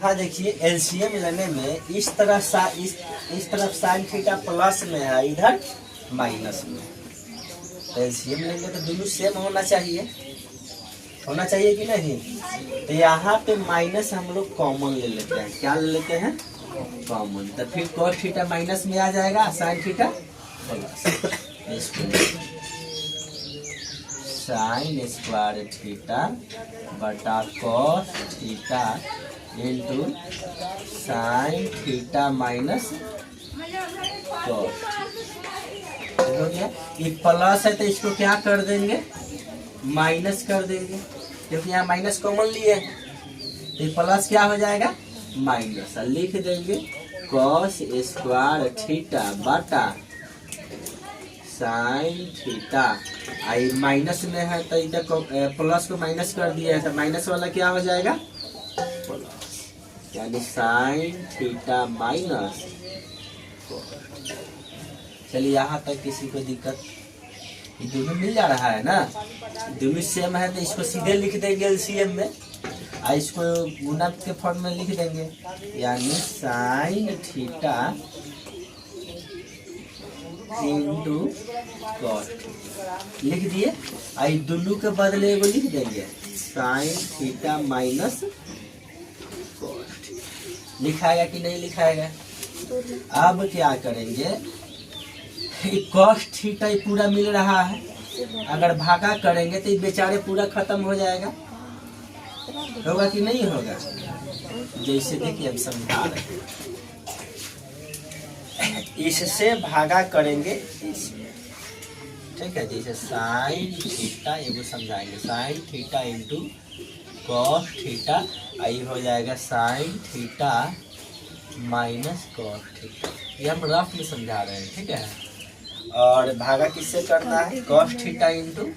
हाँ देखिए एलसीएम लेने में इस तरफ साइन थीटा प्लस में है, इधर माइनस में। एलसीएम लेंगे तो दोनों सेम होना चाहिए कि नहीं। तो यहाँ पे माइनस हम लोग कॉमन ले लेते हैं। क्या ले लेते हैं? कॉमन। तो फिर cos थीटा माइनस में आ जाएगा, sine theta plus. Sign square theta बटा cos theta into sine theta minus cos। हो गया। ये प्लस है तो इसको क्या कर देंगे? माइनस कर देंगे, क्योंकि यहाँ माइनस कॉमन लिए। तो प्लस क्या हो जाएगा? माइनस। लिख देंगे cos स्क्वायर थीटा बटा साइन थीटा। आई माइनस में है तो इधर प्लस को माइनस कर दिया है, तो माइनस वाला क्या हो जाएगा? प्लस, यानी साइन थीटा माइनस। चलिए यहाँ तक किसी को दिक्कत? ये दोनों मिल जा रहा है ना, दोनों सेम है तो इसको सीधे लिख देंगे एलसीएम में, और इसको गुणा के फॉर्म में लिख देंगे, यानी साइन थीटा इंटू कॉस लिख दिए। आई दोनों के बदले एगो लिख देंगे साइन थीटा माइनस कॉस। लिखाएगा कि नहीं लिखाएगा? अब क्या करेंगे, कॉस थीटा पूरा मिल रहा है, अगर भागा करेंगे तो ये बेचारे पूरा खत्म हो जाएगा। होगा कि नहीं होगा? जैसे देखिए हम समझा रहे हैं, इससे भागा करेंगे इसमें, ठीक है। जैसे साइन थीटा, एगो समझाएंगे, sine theta into cos theta, I हो जाएगा sine theta minus cos theta. ये हम रफ में समझा रहे हैं, ठीक है। और भागा किससे करना है? Cos theta into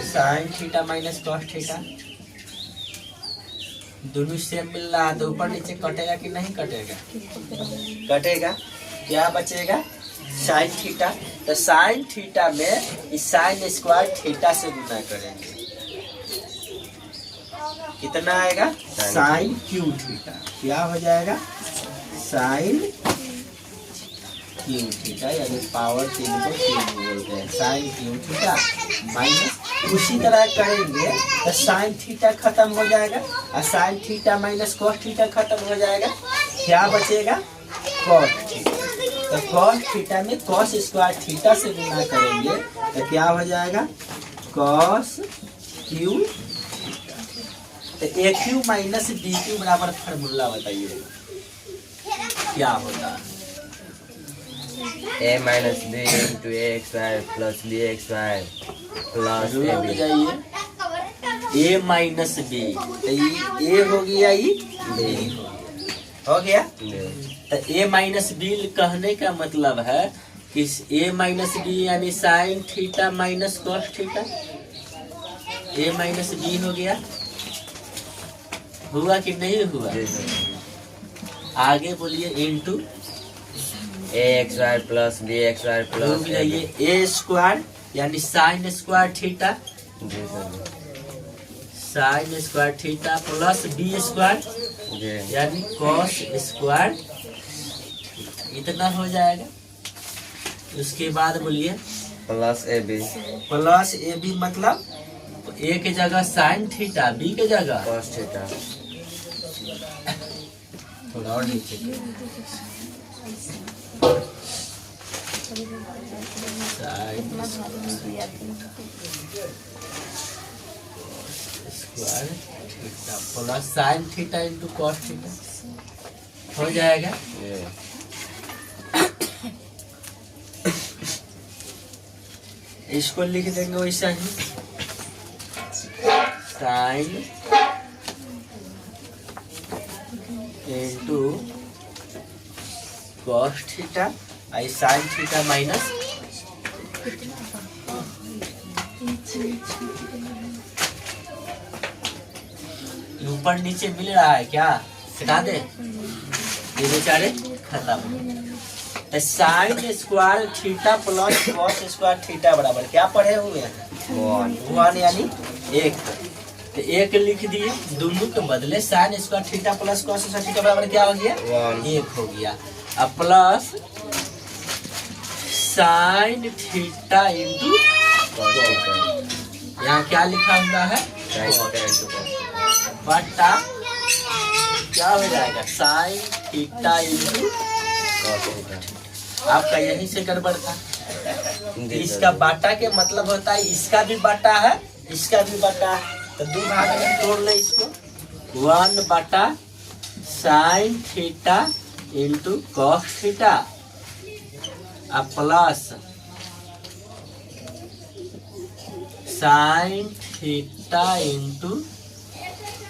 sine theta minus cos theta. दोनों सेम मिल रहा है तो ऊपर नीचे कटेगा कि नहीं कटेगा? कटेगा। क्या बचेगा? Sine theta. तो साइन थीटा में इस साइन स्क्वायर थीटा से गुना करेंगे, कितना आएगा? Sine cube theta. क्या हो जाएगा? साइन क्यू थीटा, यानी पावर 3 को क्यूब बोलते हैं, साइन क्यू थीटा माइनस। उसी तरह करेंगे तो साइन थीटा खत्म हो जाएगा और sine theta minus cos theta खत्म हो जाएगा। क्या बचेगा? Cos theta. तो कॉस थीटा में कॉस स्क्वायर थीटा से गुना करेंगे तो क्या हो जाएगा? Cos cube. तो A cube minus B cube बराबर फार्मूला बताइए क्या होता है? a minus B into A square plus B square plus A B. A minus B, तो ये ए हो गया, ये बी हो गया। तो ए माइनस बी कहने का मतलब है कि ए माइनस बी यानी sine theta minus cos theta. A minus B हो गया। हुआ कि नहीं हुआ? आगे बोलिए into A square plus B square plus A square यानी sine square theta, sine square theta plus B square यानी कॉस स्क्वायर, इतना हो जाएगा। उसके बाद बोलिए plus A B. Plus A B मतलब ए के जगह साइन थीटा, बी के जगह कॉस थीटा। थोड़ा और नीचे square theta plus sine theta into cos theta हो जाएगा। इसको लिख देंगे वैसा ही, साइन इंटू कॉस थीटा, आई साइन थीटा माइनस ऊपर नीचे मिल रहा है क्या? हटा दे, ये बेचारे खत्म। तो sign square theta plus cos square theta बराबर क्या पढ़े हुए हैं? 1 यानी 1। तो एक लिख दिए, दोनों के बदले sign square theta plus cos square theta बराबर क्या हो गया? 1 हो गया। अब प्लस साइन थीटा इंटू यहाँ क्या लिखा हुआ है? बटा क्या हो जाएगा? Sine theta into. आपका यहीं से गड़बड़ था। इसका बाटा के मतलब होता है इसका भी बाटा है, इसका भी बाटा है, तो 2 भाग में तोड़ ले इसको। 1 बटा sine theta into cos theta अब plus sine theta into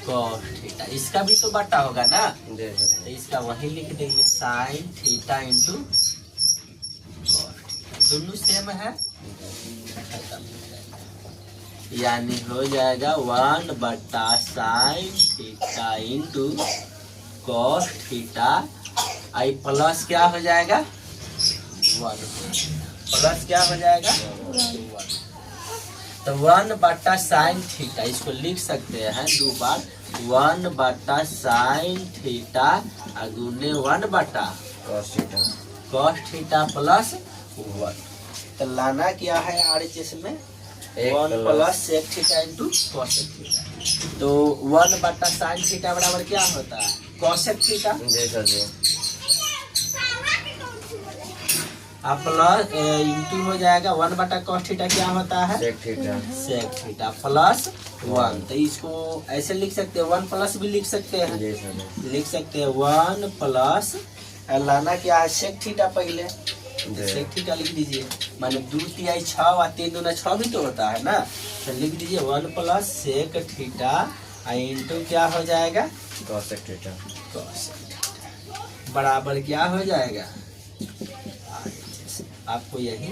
cos theta. इसका भी तो बाटा होगा ना, तो इसका वही लिख देंगे साइन थीटा इंटू कॉस। दोनों सेम है, यानी हो जाएगा 1 बटा sine theta into cos theta. I plus क्या हो जाएगा? 1 प्लस क्या हो जाएगा? 1। तो 1 बटा साइन थीटा, इसको लिख सकते हैं 2 बार। 1 बटा साइन थीटा गुने 1 बटा कॉस थीटा प्लस 1। तो लाना क्या है RHS में? 1 plus sec theta into cosec theta. तो 1 बटा साइन थीटा बराबर क्या होता है? Cosec theta. अब प्लस इंटू हो जाएगा 1 बटा कॉस थीटा क्या होता है? Sec theta plus 1। तो इसको ऐसे लिख सकते हैं, 1 प्लस भी लिख सकते हैं, लिख सकते हैं 1 प्लस लाना क्या है? Sec theta. पहले सेक थीटा लिख दीजिए, माने 2 तिहाई 6 और 3 दूना 6 भी तो होता है ना, तो लिख दीजिए 1 प्लस सेक थीटा इंटू क्या हो जाएगा? Cosec theta. बराबर क्या हो जाएगा? आपको यही